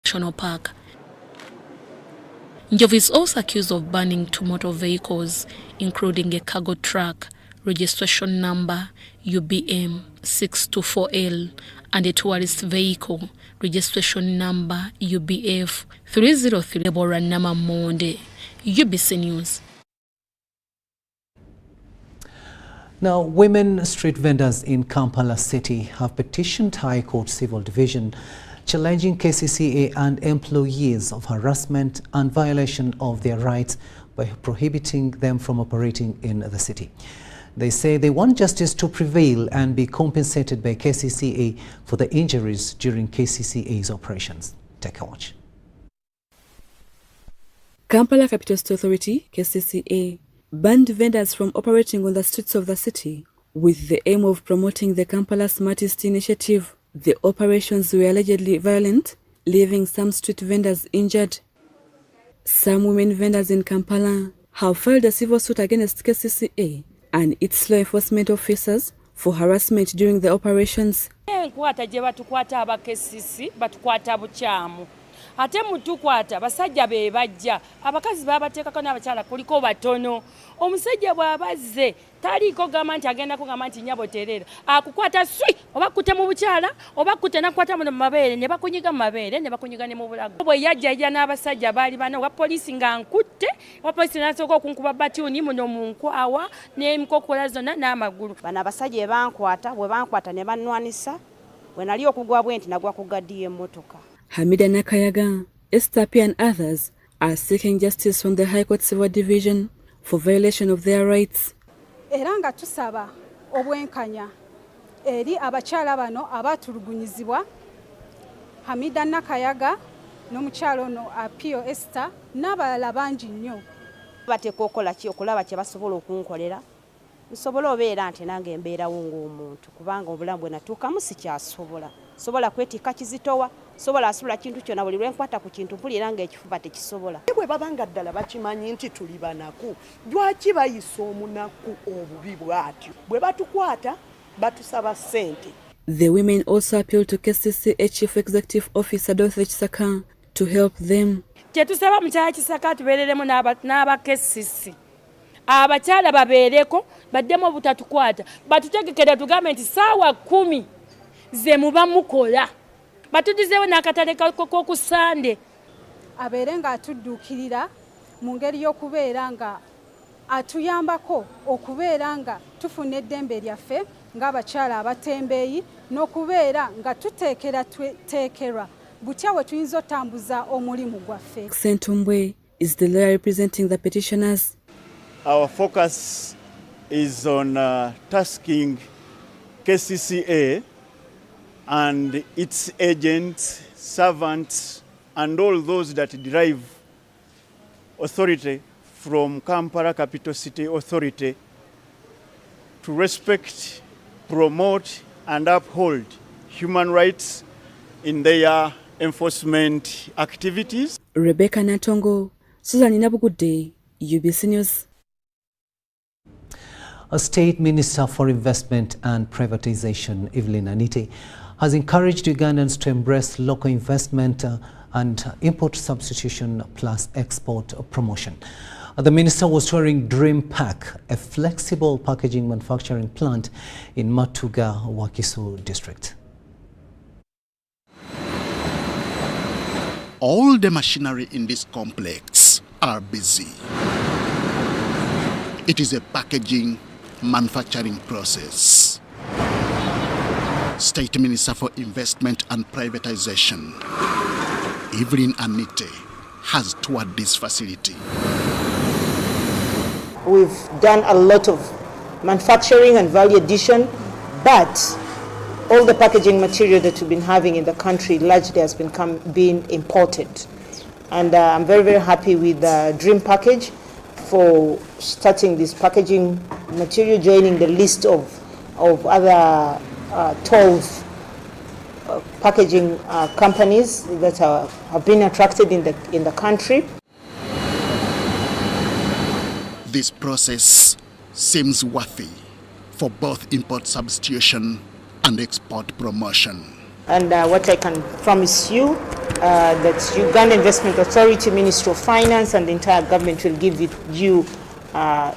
National Park. Njovu is also accused of burning 2 motor vehicles, including a cargo truck, registration number UBM 624L, and a tourist vehicle, registration number UBF 303. Deborah Namamonde, UBC News. Now, women street vendors in Kampala City have petitioned High Court Civil Division challenging KCCA and employees of harassment and violation of their rights by prohibiting them from operating in the city. They say they want justice to prevail and be compensated by KCCA for the injuries during KCCA's operations. Take a watch. Kampala Capital City Authority, KCCA, banned vendors from operating on the streets of the city with the aim of promoting the Kampala Smartest initiative. The operations were allegedly violent, leaving some street vendors injured. Some women vendors in Kampala have filed a civil suit against KCCA and its law enforcement officers for harassment during the operations. Ate mutukwata basajja be bajja abakazi babateekako n'abakyala kuliko batono omusajja bw'abazze taliko gamba nti agenda kugamba nti nyabo terera akukwata swi oba kutte mu bukyala oba kutte nakwata mu mabeere ne bakunyiga mu mabeere ne bakunyiga ne mu bulago bwe yajja n'abasajja baali bana owa poliisi nga nkutte owa poliisi n'asooka okunkuba batiuni muno mu nkwawa n'emikokola zonna n'amagulu. Bano abasajja bwe bankwata ne bannwanisa bwe nali okugwa bwe nti nagwa ku gaddi y'emmotoka. Hamida Nakayaga, Esther P. and others are seeking justice from the High Court Civil Division for violation of their rights. Era nga tusaba obwenkanya eri abakyala bano abatulugunyizibwa Hamida Nakayaga n'omukyala ono Apio Esther n'abalala bangi nnyo. Bateeka okola ki okulaba kye basobola okunkolera nsobola obeera nti nange mbeerawo ng'omuntu kubanga obulamu bwe natuukamu sikyasobola sobola kwetika kizitowa sobola asula kintu kyonna buli lwenkwata ku kintu mpulira ng'ekifuba tekisobola. Bwe babanga ddala bakimanyi nti tuli banaku lwaki bayisa omunaku obubi bw'atyo bwe batukwata batusaba ssente. The women also appeal to KCCA Chief Executive Officer Dorothy Kisaka to help them. Kyetusaba mukyala Kisaka tubeereremu n'aba KCC. Abakyala babeereko baddemu obutatukwata batutegekera tugambe nti ssaawa 10 ze muba mukola batudizeewo n'akatale k'oku Sande. Abeere nga atudduukirira mu ngeri y'okubeera nga atuyambako okubeera nga tufuna eddembe lyaffe ng'abakyala abatembeeyi n'okubeera nga tuteekerwa butya we tuyinza otambuza omulimu gwaffe. Sentumbwe is the lawyer representing the petitioners. Our focus is on tasking KCCA and its agents, servants, and all those that derive authority from Kampala Capital City Authority to respect, promote, and uphold human rights in their enforcement activities. Rebecca Natongo, Susan Nabugudde, UBC News. A State Minister for Investment and Privatization, Evelyn Anite, has encouraged Ugandans to embrace local investment and import substitution plus export promotion. The minister was touring Dream Pack, a flexible packaging manufacturing plant in Matuga, Wakiso district. All the machinery in this complex are busy. It is a packaging manufacturing process. State Minister for Investment and Privatization, Evelyn Anite, has toured this facility. We've done a lot of manufacturing and value addition, but all the packaging material that we've been having in the country largely has been imported. And I'm very, very happy with the Dream Package for starting this packaging material, joining the list of other 12 packaging companies that have been attracted in the country. This process seems worthy for both import substitution and export promotion. And what I can promise you, that Uganda Investment Authority, Ministry of Finance, and the entire government will give you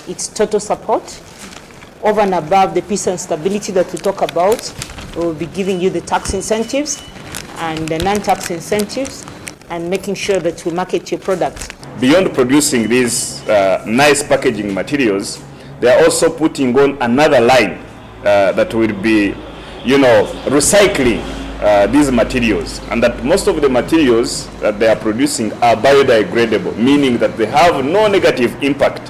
its total support. Over and above the peace and stability that we talk about, we will be giving you the tax incentives and the non-tax incentives, and making sure that we market your product. Beyond producing these nice packaging materials, they are also putting on another line that will be, recycling these materials, and that most of the materials that they are producing are biodegradable, meaning that they have no negative impact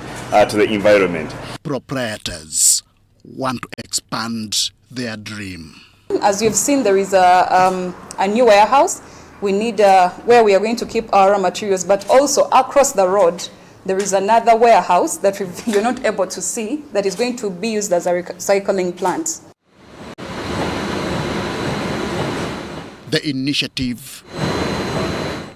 to the environment. Proprietors want to expand their dream. As you've seen, there is a new warehouse. We need where we are going to keep our raw materials, but also across the road, there is another warehouse that you're not able to see that is going to be used as a recycling plant. The initiative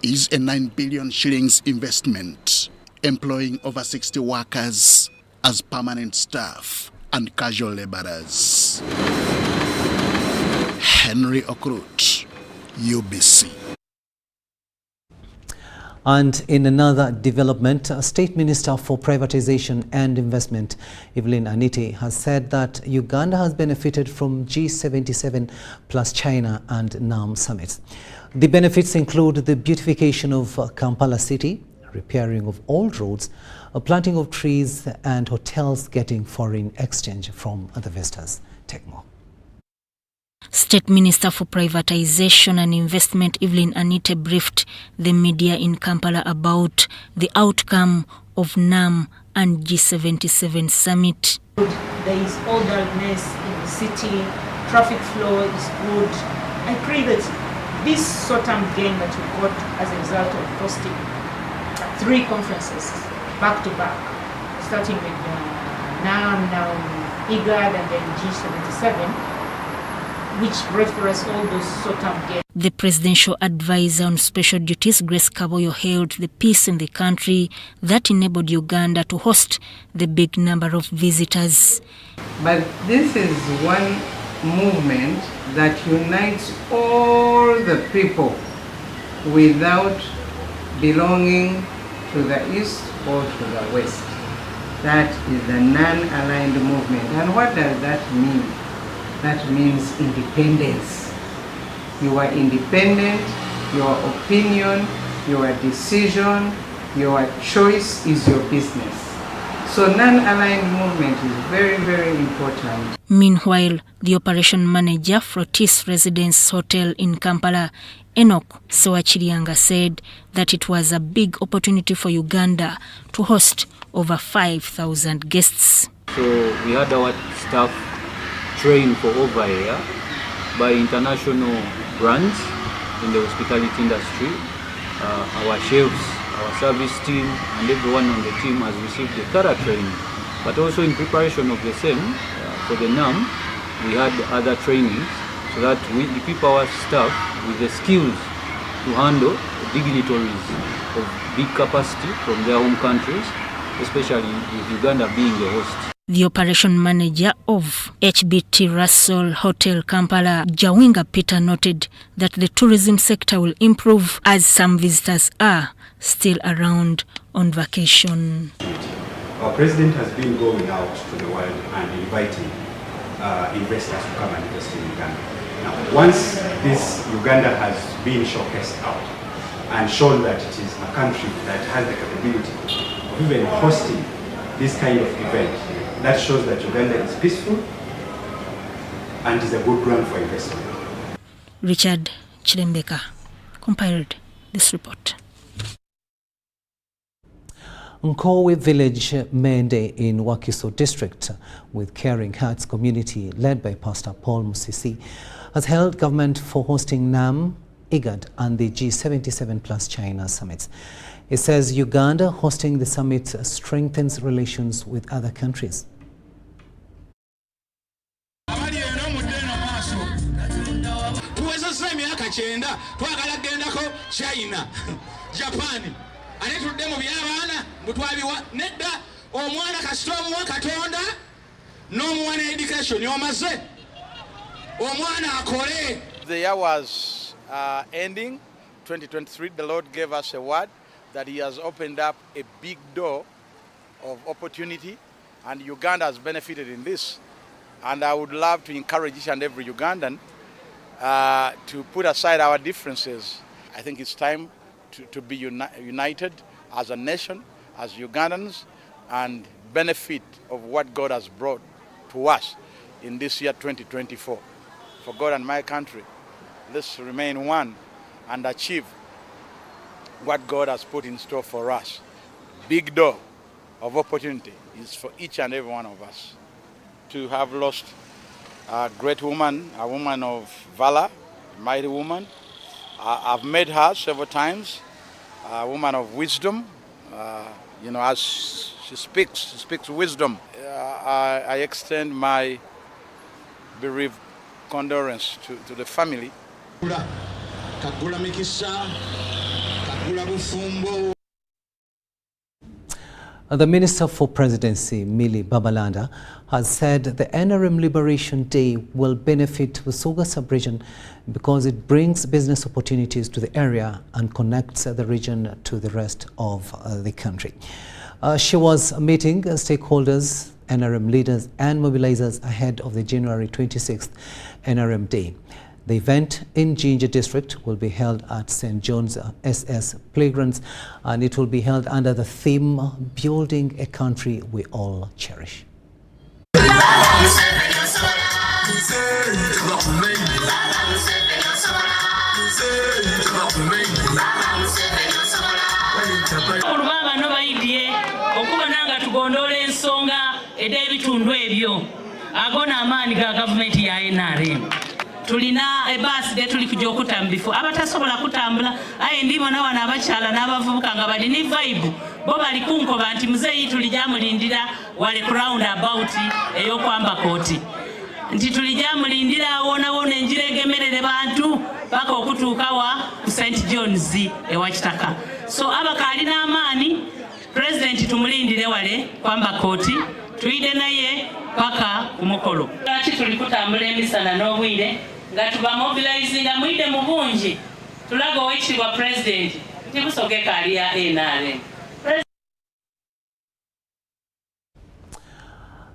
is a 9 billion shillings investment, employing over 60 workers as permanent staff and casual laborers. Henry Okrut, UBC. And in another development, State Minister for Privatization and Investment, Evelyn Anite, has said that Uganda has benefited from G77 plus China and NRM summits. The benefits include the beautification of Kampala city, repairing of old roads, a planting of trees, and hotels getting foreign exchange from the visitors. Take more. State Minister for Privatization and Investment Evelyn Anite briefed the media in Kampala about the outcome of NRM and G77 summit. There is orderliness in the city, traffic flow is good. I pray that this short-term gain that we got as a result of hosting 3 conferences back to back, starting with NRM, now IGAD, and then G77, which reference all those short-term gains. The Presidential Advisor on Special Duties, Grace Kaboyo, hailed the peace in the country that enabled Uganda to host the big number of visitors. But this is one movement that unites all the people without belonging to the East or to the West. That is the non-aligned movement. And what does that mean? That means independence. You are independent, your opinion, your decision, your choice is your business. So non-aligned movement is very, very important. Meanwhile, the operation manager for Otis Residence Hotel in Kampala, Enoch Sewachirianga, said that it was a big opportunity for Uganda to host over 5,000 guests. So we had our staff trained for over a year by international brands in the hospitality industry. Our chefs, our service team, and everyone on the team has received the thorough training. But also in preparation of the same, for the NRM, we had other trainings so that we equip our staff with the skills to handle dignitaries of big capacity from their home countries, especially with Uganda being the host. The operation manager of HBT Russell Hotel Kampala, Jawinga Peter, noted that the tourism sector will improve as some visitors are still around on vacation. Our president has been going out to the world and inviting investors to come and invest in Uganda. Now, once this Uganda has been showcased out and shown that it is a country that has the capability of even hosting this kind of event, that shows that Uganda is peaceful and is a good ground for investment. Richard Chilembeka compiled this report. Nkowe Village Mende in Wakiso District, with Caring Hearts community led by Pastor Paul Musisi, has held government for hosting NRM, IGAD and the G77 plus China summits. It says Uganda hosting the summit strengthens relations with other countries. China, Japan, anetudemo byabana mutwabiwa nedda omwana kasitomu wakatonda n'omwana education yomaze omwana akole the year was ending, 2023, the Lord gave us a word that He has opened up a big door of opportunity, and Uganda has benefited in this. And I would love to encourage each and every Ugandan to put aside our differences. I think it's time to be united as a nation, as Ugandans, and benefit of what God has brought to us in this year 2024. For God and my country, let's remain one and achieve what God has put in store for us. Big door of opportunity is for each and every one of us. To have lost a great woman, a woman of valor, a mighty woman. I've met her several times, a woman of wisdom. As she speaks wisdom. I extend my bereaved condolence to the family. The Minister for Presidency, Millie Babalanda, has said the NRM Liberation Day will benefit Busoga sub-region because it brings business opportunities to the area and connects the region to the rest of the country. She was meeting stakeholders, NRM leaders and mobilizers ahead of the January 26th NRM Day. The event in Jinja District will be held at St. John's SS Playgrounds, and it will be held under the theme Building a Country We All Cherish. Tulina ebasi de tuli kujja okutambula abatasobola kutambula aye ndimo n'awana abakyala n'abavubuka nga bali ni vibe bo bali kunkoba nti muzeeyi tulijja mulindira wale round about ey'okwamba kooti nti tulijja mulindira wona enjira egemerere bantu paka okutuuka wa ku St. John's ewa Kitaka. So abakaali n'amaani president tumulindire wale kwamba kooti tuyide naye paka ku mukolo. Lwaki tuli kutambula emisana n'obwire nga tuba mobilizinga mwide mu bungi tulaga owekitiibwa president nti busogeka ali ya NRM.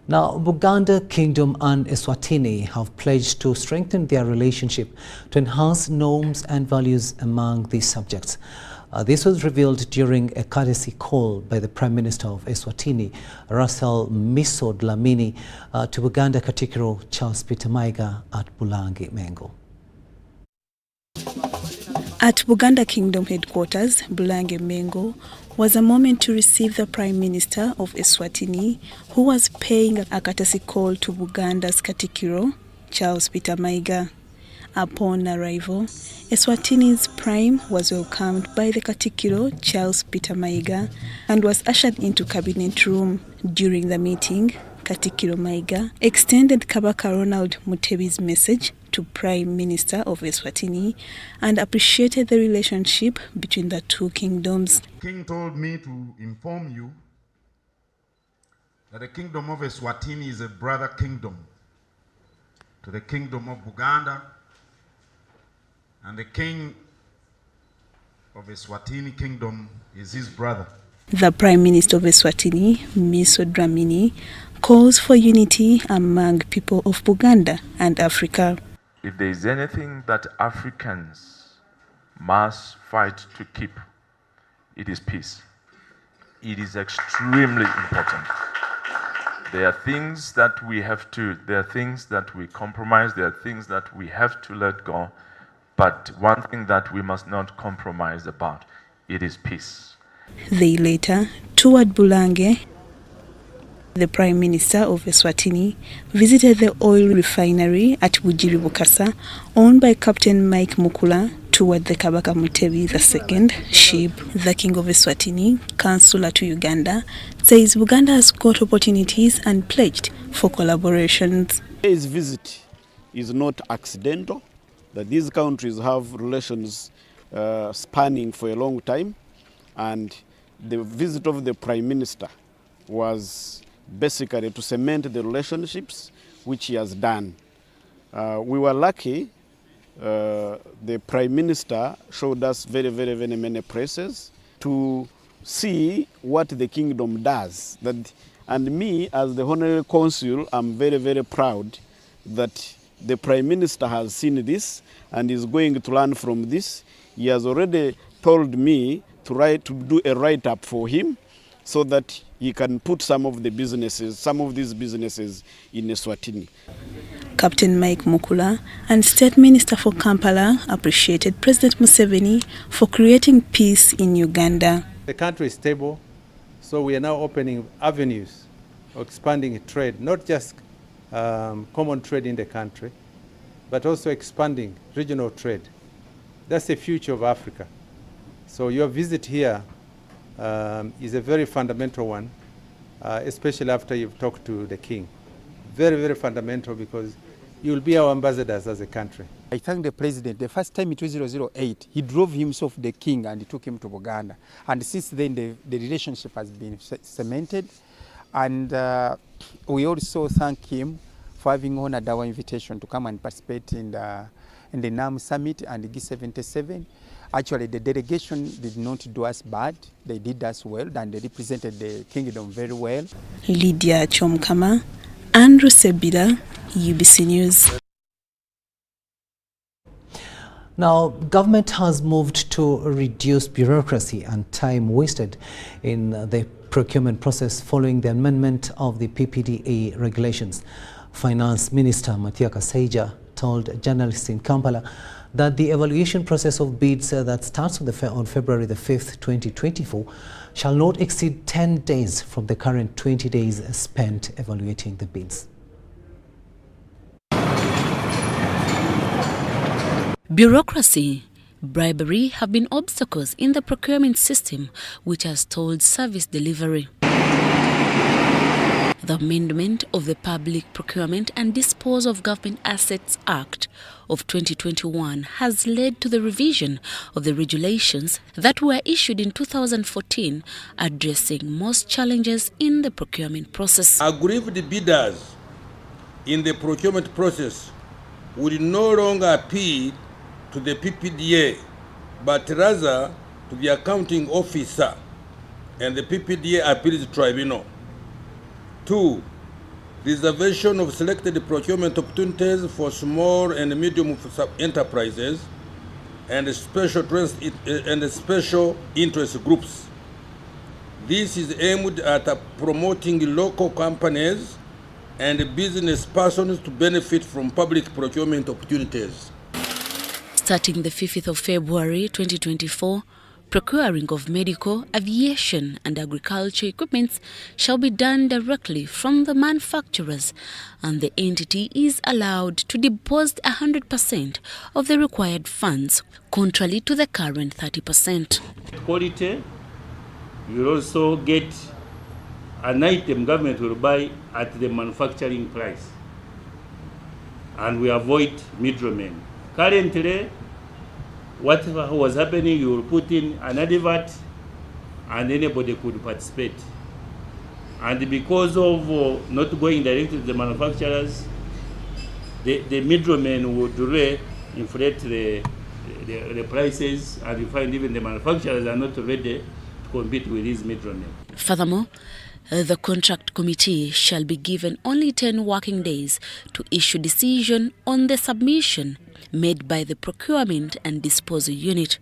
Now, Buganda, Kingdom and Swatini have pledged to strengthen their relationship to enhance norms and values among these subjects. This was revealed during a courtesy call by the Prime Minister of Swatini, Russell Miso Dlamini, to Buganda Katikiro Charles Peter Maiga at Bulange Mengo. At Buganda Kingdom headquarters, Bulange Mengo, was a moment to receive the Prime Minister of Swatini, who was paying a courtesy call to Buganda's Katikiro Charles Peter Maiga. Upon arrival, Swatini's Prime was welcomed by the Katikiro Charles Peter Maiga and was ushered into Cabinet Room. During the meeting, Katikiro Maiga extended Kabaka Ronald Mutebi's message to Prime Minister of Swatini and appreciated the relationship between the two kingdoms. The King told me to inform you that the Kingdom of Swatini is a brother kingdom to the Kingdom of Buganda, and the King of Swatini Kingdom is his brother. The Prime Minister of Swatini, Miso Dlamini, calls for unity among people of Buganda and Africa. If there is anything that Africans must fight to keep, it is peace. It is extremely important. There are things that we compromise, there are things that we have to let go, but one thing that we must not compromise about, it is peace. They later toured Bulange. The Prime Minister of Swatini visited the oil refinery at Bugiri Bukasa, owned by Captain Mike Mukula, toward the Kabaka Mutebi II ship. The King of Swatini, Councillor to Uganda, says Buganda has got opportunities and pledged for collaborations. His visit is not accidental, that these countries have relations spanning for a long time, and the visit of the Prime Minister was basically to cement the relationships, which he has done. We were lucky the Prime Minister showed us very many places to see what the kingdom does. And me, as the Honorary Consul, I'm very proud that the Prime Minister has seen this and is going to learn from this. He has already told me to do a write-up for him so that he can put some of these businesses in Swatini. Captain Mike Mukula and State Minister for Kampala appreciated President Museveni for creating peace in Uganda. The country is stable, so we are now opening avenues of expanding trade, not just common trade in the country, but also expanding regional trade. That's the future of Africa. So your visit here is a very fundamental one, especially after you've talked to the King. Very fundamental, because you will be our ambassadors as a country. I thank the President. The first time in 2008, he drove himself the King and he took him to Buganda. And since then, the relationship has been cemented. And we also thank him for having honored our invitation to come and participate in the NRM Summit and the G77. Actually, the delegation did not do us bad. They did us well, and they represented the kingdom very well. Lydia Chomkama, Andrew Sebila, UBC News. Now, government has moved to reduce bureaucracy and time wasted in the procurement process following the amendment of the PPDA regulations. Finance Minister Matia Kasaija told journalists in Kampala that the evaluation process of bids that starts on February the 5th, 2024 shall not exceed 10 days from the current 20 days spent evaluating the bids. Bureaucracy, bribery have been obstacles in the procurement system, which has stalled service delivery. The amendment of the Public Procurement and Disposal of Government Assets Act of 2021 has led to the revision of the regulations that were issued in 2014, addressing most challenges in the procurement process. Aggrieved bidders in the procurement process would no longer appeal to the PPDA, but rather to the accounting officer and the PPDA Appeals Tribunal. 2. Reservation of selected procurement opportunities for small and medium enterprises and special interest groups. This is aimed at promoting local companies and business persons to benefit from public procurement opportunities. Starting the 5th of February 2024, procuring of medical, aviation and agriculture equipments shall be done directly from the manufacturers, and the entity is allowed to deposit 100% of the required funds, contrary to the current 30%. Quality, you will also get an item government will buy at the manufacturing price, and we avoid middlemen. Currently, whatever was happening, you will put in an advert and anybody could participate. And because of not going directly to the manufacturers, the middlemen would inflate the prices, and you find even the manufacturers are not ready to compete with these middlemen. Furthermore, the contract committee shall be given only 10 working days to issue decision on the submission made by the Procurement and Disposal Unit.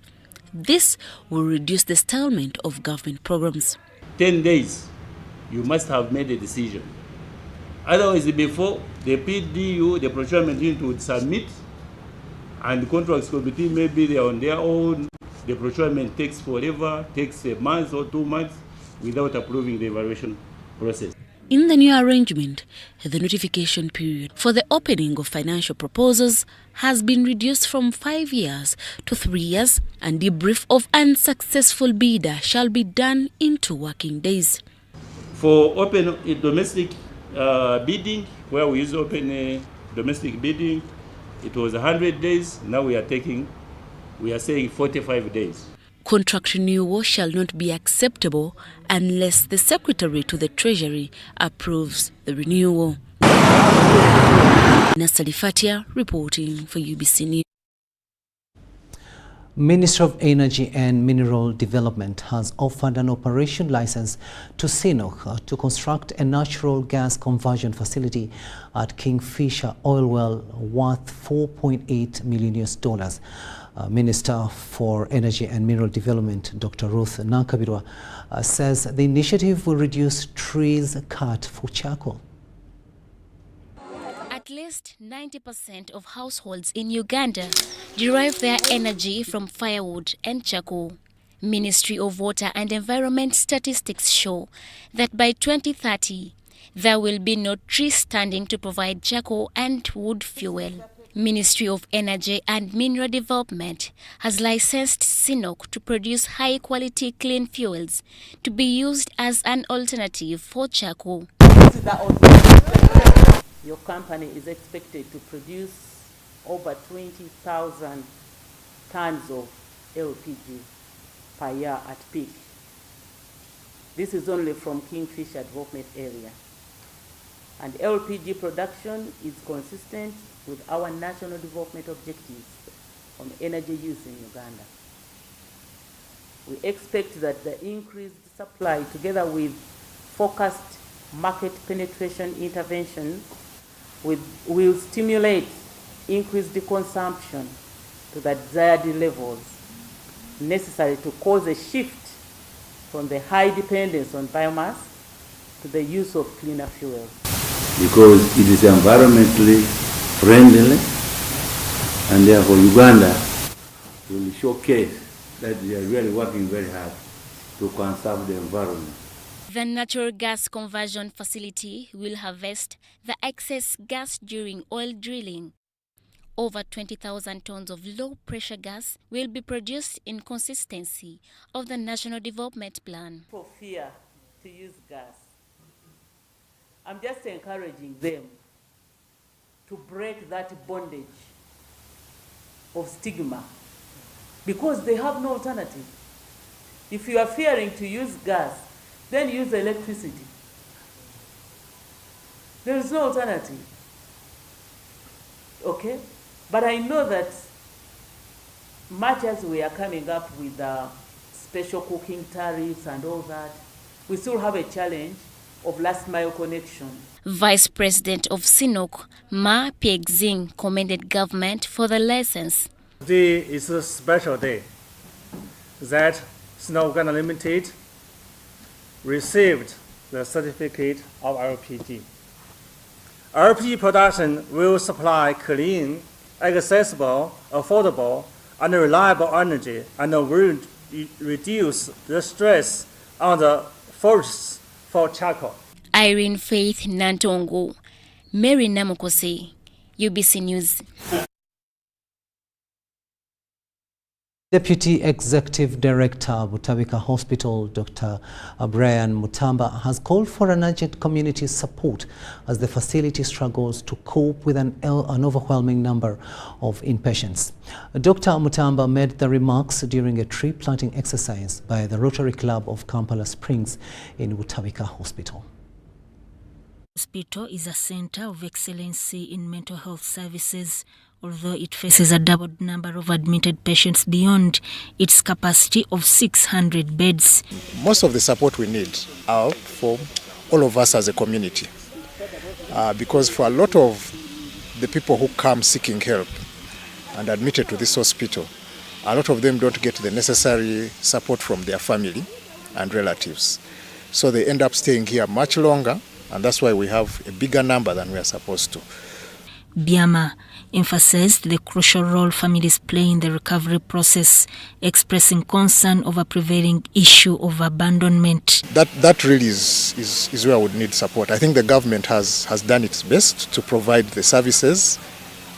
This will reduce the stalemate of government programs. 10 days, you must have made a decision. Otherwise, before the PDU, the Procurement Unit would submit, and the contracts committee, maybe they are on their own. The procurement takes forever, takes a month or 2 months without approving the evaluation process. In the new arrangement, the notification period for the opening of financial proposals has been reduced from 5 years to 3 years, and debrief of unsuccessful bidder shall be done in 2 working days. For open domestic bidding, where we use open domestic bidding, it was 100 days. Now we are saying 45 days. Contract renewal shall not be acceptable unless the Secretary to the Treasury approves the renewal. Nasali Fatia reporting for UBC News. Ministry of Energy and Mineral Development has offered an operation license to CNOOC to construct a natural gas conversion facility at Kingfisher oil well worth $4.8 million. Minister for Energy and Mineral Development, Dr. Ruth Nankabirwa, says the initiative will reduce trees cut for charcoal. At least 90% of households in Uganda derive their energy from firewood and charcoal. Ministry of Water and Environment statistics show that by 2030, there will be no tree standing to provide charcoal and wood fuel. Ministry of Energy and Mineral Development has licensed CNOOC to produce high-quality clean fuels to be used as an alternative for charcoal. Your company is expected to produce over 20,000 tons of LPG per year at peak. This is only from Kingfisher development area. And LPG production is consistent with our national development objectives on energy use in Uganda. We expect that the increased supply, together with focused market penetration interventions, will stimulate increased consumption to the desired levels necessary to cause a shift from the high dependence on biomass to the use of cleaner fuels. Because it is environmentally friendly, and therefore Uganda will showcase that they are really working very hard to conserve the environment. The natural gas conversion facility will harvest the excess gas during oil drilling. Over 20,000 tons of low-pressure gas will be produced in consistency of the National Development Plan. For fear to use gas, I'm just encouraging them to break that bondage of stigma, because they have no alternative. If you are fearing to use gas, then use electricity. There is no alternative. Okay? But I know that much as we are coming up with special cooking tariffs and all that, we still have a challenge of last mile connection. Vice President of CNOOC, Ma Piegzing, commended government for the license. Today is a special day that CNOOC Uganda Limited received the certificate of LPG. LPG production will supply clean, accessible, affordable, and reliable energy, and will reduce the stress on the forests for charcoal. Irene Faith Nantongo, Mary Namukose, UBC News. Deputy Executive Director, Butabika Hospital, Dr. Brian Mutamba, has called for an urgent community support as the facility struggles to cope with an overwhelming number of inpatients. Dr. Mutamba made the remarks during a tree planting exercise by the Rotary Club of Kampala Springs in Butabika Hospital. Hospital is a center of excellency in mental health services, although it faces a doubled number of admitted patients beyond its capacity of 600 beds. Most of the support we need are for all of us as a community, because for a lot of the people who come seeking help and admitted to this hospital, a lot of them don't get the necessary support from their family and relatives. So they end up staying here much longer, and that's why we have a bigger number than we are supposed to. Biama emphasized the crucial role families play in the recovery process, expressing concern over prevailing issue of abandonment. That really is where I would need support. I think the government has done its best to provide the services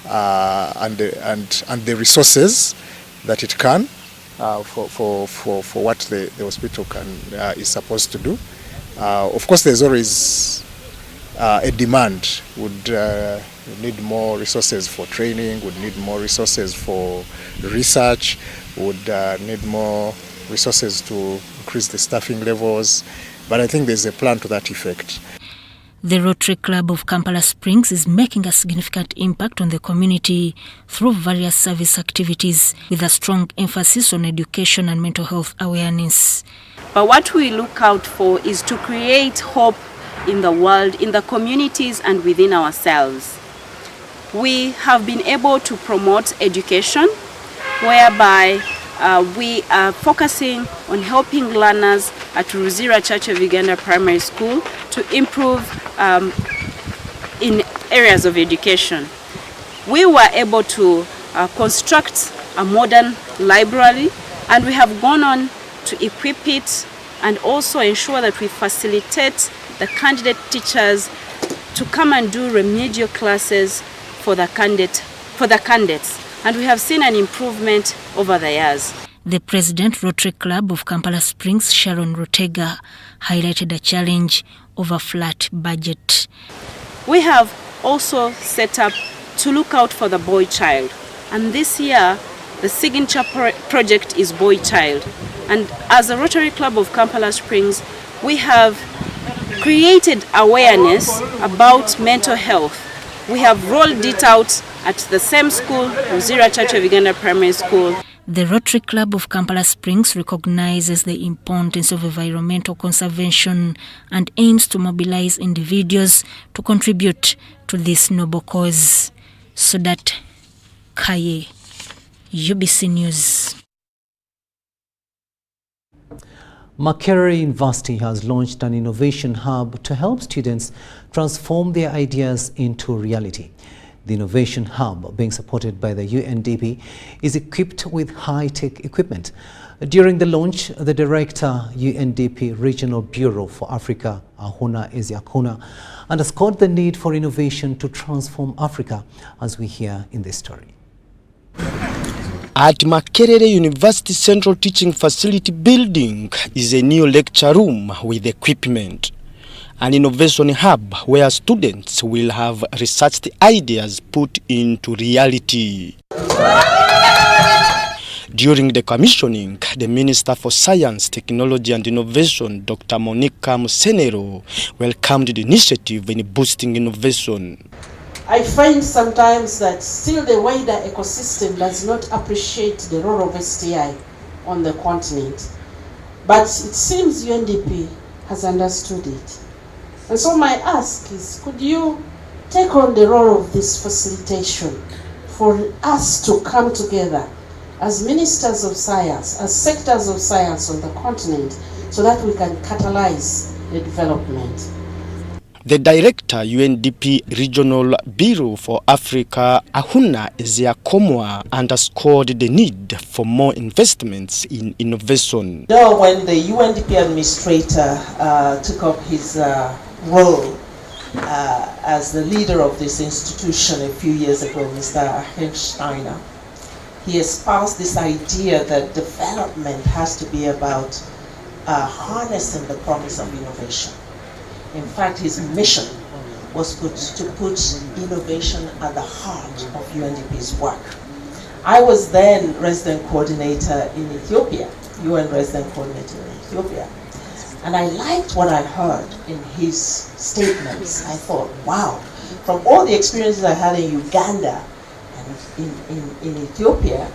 and the resources that it can for what the hospital is supposed to do. Of course, there's always a demand. Would need more resources for training, would need more resources for research, would need more resources to increase the staffing levels. But I think there's a plan to that effect. The Rotary Club of Kampala Springs is making a significant impact on the community through various service activities with a strong emphasis on education and mental health awareness. But what we look out for is to create hope in the world, in the communities and within ourselves. We have been able to promote education whereby we are focusing on helping learners at Ruzira Church of Uganda Primary School to improve in areas of education. We were able to construct a modern library, and we have gone on to equip it and also ensure that we facilitate the candidate teachers to come and do remedial classes for the candidates. And we have seen an improvement over the years. The President Rotary Club of Kampala Springs, Sharon Rotega, highlighted a challenge of a flat budget. We have also set up to look out for the boy child. And this year, the signature project is Boy Child. And as a Rotary Club of Kampala Springs, we have created awareness about mental health. We have rolled it out at the same school, Ruzira Church of Uganda Primary School. The Rotary Club of Kampala Springs recognizes the importance of environmental conservation and aims to mobilize individuals to contribute to this noble cause. Sudat Kaye, UBC News. Makerere University has launched an innovation hub to help students transform their ideas into reality. The Innovation Hub, being supported by the UNDP, is equipped with high-tech equipment. During the launch, the Director, UNDP Regional Bureau for Africa, Ahuna Eziakuna, underscored the need for innovation to transform Africa, as we hear in this story. At Makerere University Central Teaching Facility Building is a new lecture room with equipment. An innovation hub where students will have researched ideas put into reality. During the commissioning, the Minister for Science, Technology and Innovation, Dr. Monica Musenero, welcomed the initiative in boosting innovation. I find sometimes that still the wider ecosystem does not appreciate the role of STI on the continent. But it seems UNDP has understood it. And so my ask is, could you take on the role of this facilitation for us to come together as ministers of science, as sectors of science on the continent, so that we can catalyze the development? The Director, UNDP Regional Bureau for Africa, Ahuna Eziakona, underscored the need for more investments in innovation. When the UNDP administrator took up his role as the leader of this institution a few years ago, Mr. Hensteiner, he espoused this idea that development has to be about harnessing the promise of innovation. In fact, his mission was to put innovation at the heart of UNDP's work. I was then resident coordinator in Ethiopia, UN resident coordinator in Ethiopia. And I liked what I heard in his statements. I thought, wow, from all the experiences I had in Uganda and in Ethiopia,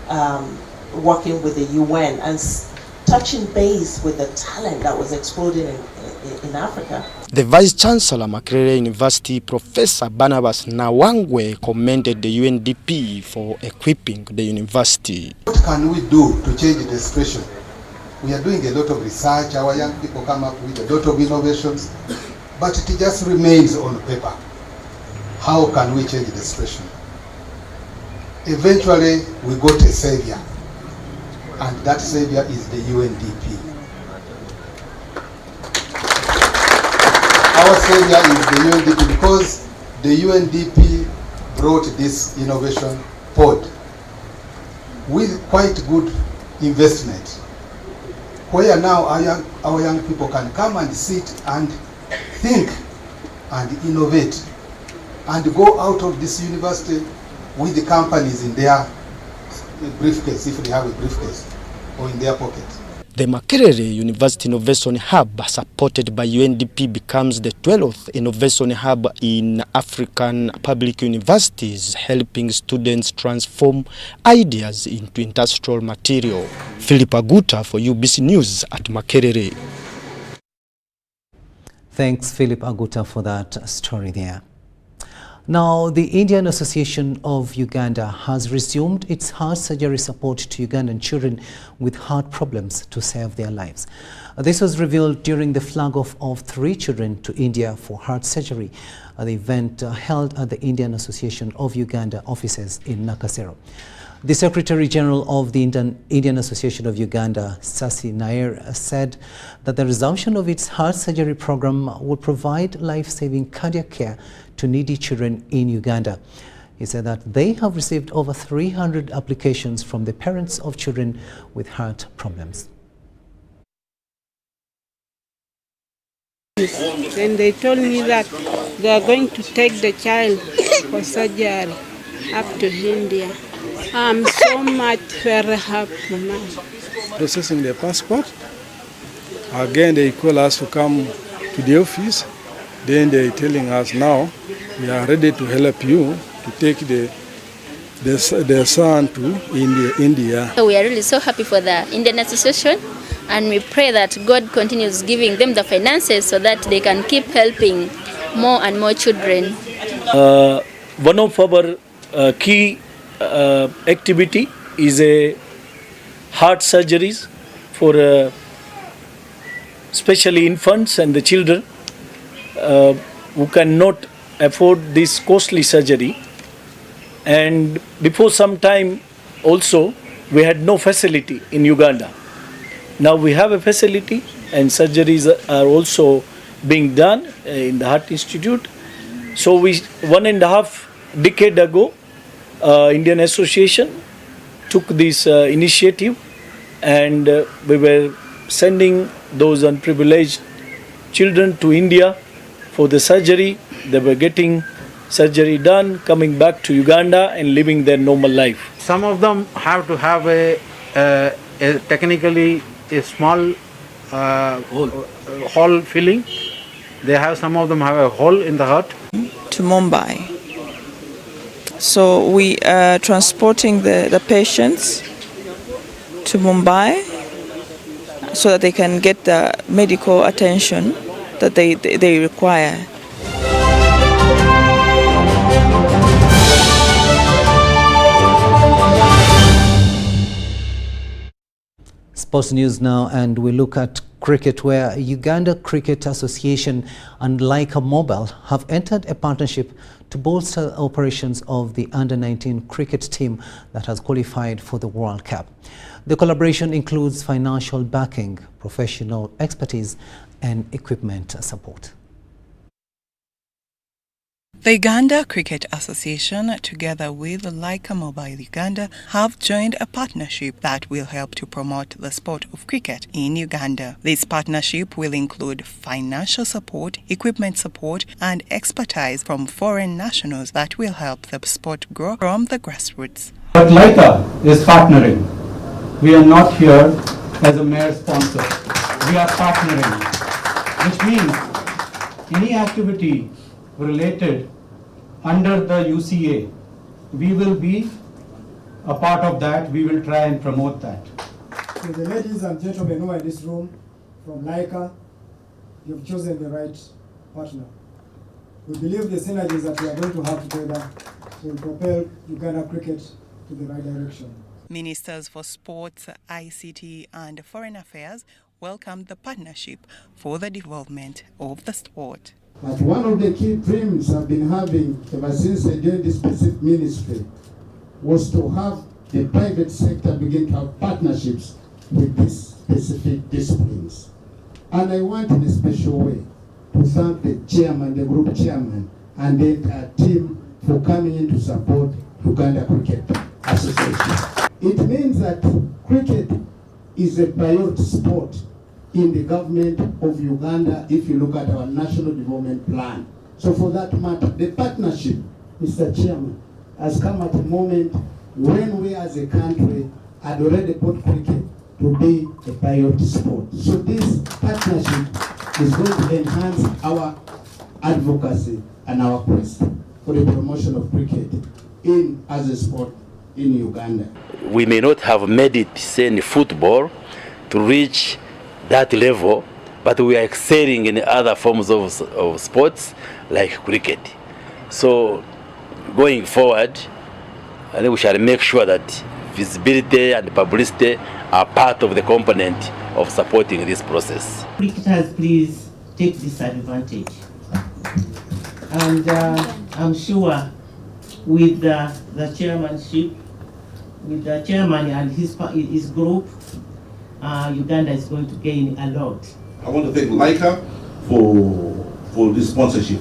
working with the UN and touching base with the talent that was exploding in Africa. The Vice Chancellor, Makerere University, Professor Barnabas Nawangwe, commended the UNDP for equipping the university. What can we do to change the situation? We are doing a lot of research, our young people come up with a lot of innovations, but it just remains on paper. How can we change the situation? Eventually, we got a savior, and that savior is the UNDP. Our savior is the UNDP because the UNDP brought this innovation pod with quite good investment, where now our young people can come and sit and think and innovate and go out of this university with the companies in their briefcase, if they have a briefcase, or in their pocket. The Makerere University Innovation Hub, supported by UNDP, becomes the 12th innovation hub in African public universities, helping students transform ideas into industrial material. Philip Aguta for UBC News at Makerere. Thanks, Philip Aguta, for that story there. Now, the Indian Association of Uganda has resumed its heart surgery support to Ugandan children with heart problems to save their lives. This was revealed during the flag-off of 3 children to India for heart surgery at the event held at the Indian Association of Uganda offices in Nakasero. The Secretary General of the Indian Association of Uganda, Sasi Nair, said that the resumption of its heart surgery program will provide life-saving cardiac care to needy children in Uganda. He said that they have received over 300 applications from the parents of children with heart problems. Then they told me that they are going to take the child for surgery up to India. I'm so much very happy now. Processing the passport. Again, they call us to come to the office. Then they're telling us now, we are ready to help you to take the son to India. We are really so happy for the Indian Association, and we pray that God continues giving them the finances so that they can keep helping more and more children. One of our key activity is a heart surgeries for especially infants and the children who cannot afford this costly surgery. And before some time also we had no facility in Uganda. Now we have a facility and surgeries are also being done in the Heart Institute. So 1.5 decade ago, Indian Association took this initiative, and we were sending those unprivileged children to India for the surgery. They were getting surgery done, coming back to Uganda and living their normal life. Some of them have to have a technically a small hole filling. Some of them have a hole in the heart. To Mumbai. So we are transporting the patients to Mumbai so that they can get the medical attention that they require. Sports news now, and we look at cricket, where Uganda Cricket Association and Leica Mobile have entered a partnership to bolster operations of the under-19 cricket team that has qualified for the World Cup. The collaboration includes financial backing, professional expertise, and equipment support. The Uganda Cricket Association, together with Leica Mobile Uganda, have joined a partnership that will help to promote the sport of cricket in Uganda. This partnership will include financial support, equipment support, and expertise from foreign nationals that will help the sport grow from the grassroots. But Leica is partnering. We are not here as a mere sponsor. We are partnering, which means any activity related under the UCA, we will be a part of that. We will try and promote that. To the ladies and gentlemen who are in this room from Leica, you've chosen the right partner. We believe the synergies that we are going to have together will propel Uganda cricket to the right direction. Ministers for Sports, ICT and Foreign Affairs welcomed the partnership for the development of the sport. But one of the key dreams I've been having ever since I joined this specific ministry was to have the private sector begin to have partnerships with these specific disciplines. And I want in a special way to thank the chairman, the group chairman, and the entire team for coming in to support Uganda Cricket Association. It means that cricket is a priority sport in the government of Uganda if you look at our national development plan. So for that matter, the partnership, Mr. Chairman, has come at a moment when we as a country had already put cricket to be a priority sport. So this partnership is going to enhance our advocacy and our quest for the promotion of cricket as a sport in Uganda. We may not have made it, say, in football to reach that level, but we are excelling in other forms of sports like cricket. So going forward, I think we shall make sure that visibility and publicity are part of the component of supporting this process. Cricketers, please take this advantage. And I'm sure with the chairmanship, with the chairman and his group, Uganda is going to gain a lot. I want to thank Laika for this sponsorship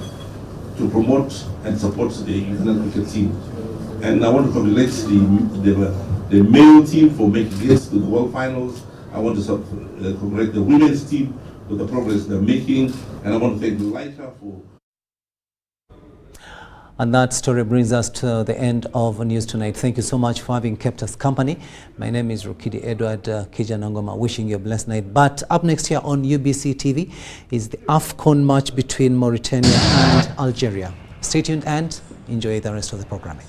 to promote and support the Ugandan cricket team. And I want to congratulate the male team for making it to the World Finals. I want to congratulate the women's team for the progress they're making. And I want to thank Laika for... And that story brings us to the end of News Tonight. Thank you so much for having kept us company. My name is Rukidi Kiijanangoma, wishing you a blessed night. But up next here on UBC TV is the AFCON match between Mauritania and Algeria. Stay tuned and enjoy the rest of the programming.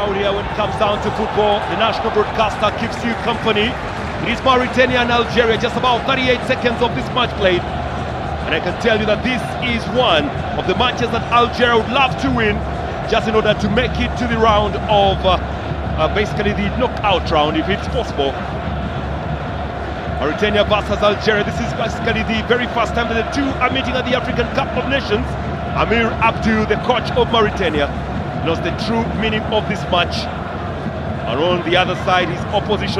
Here when it comes down to football, the national broadcaster keeps you company. It is Mauritania and Algeria, just about 38 seconds of this match played. And I can tell you that this is one of the matches that Algeria would love to win, just in order to make it to the round of, basically the knockout round, if it's possible. Mauritania versus Algeria, this is basically the very first time that the two are meeting at the African Cup of Nations. Amir Abdou, the coach of Mauritania, knows the true meaning of this match. And on the other side, his opposition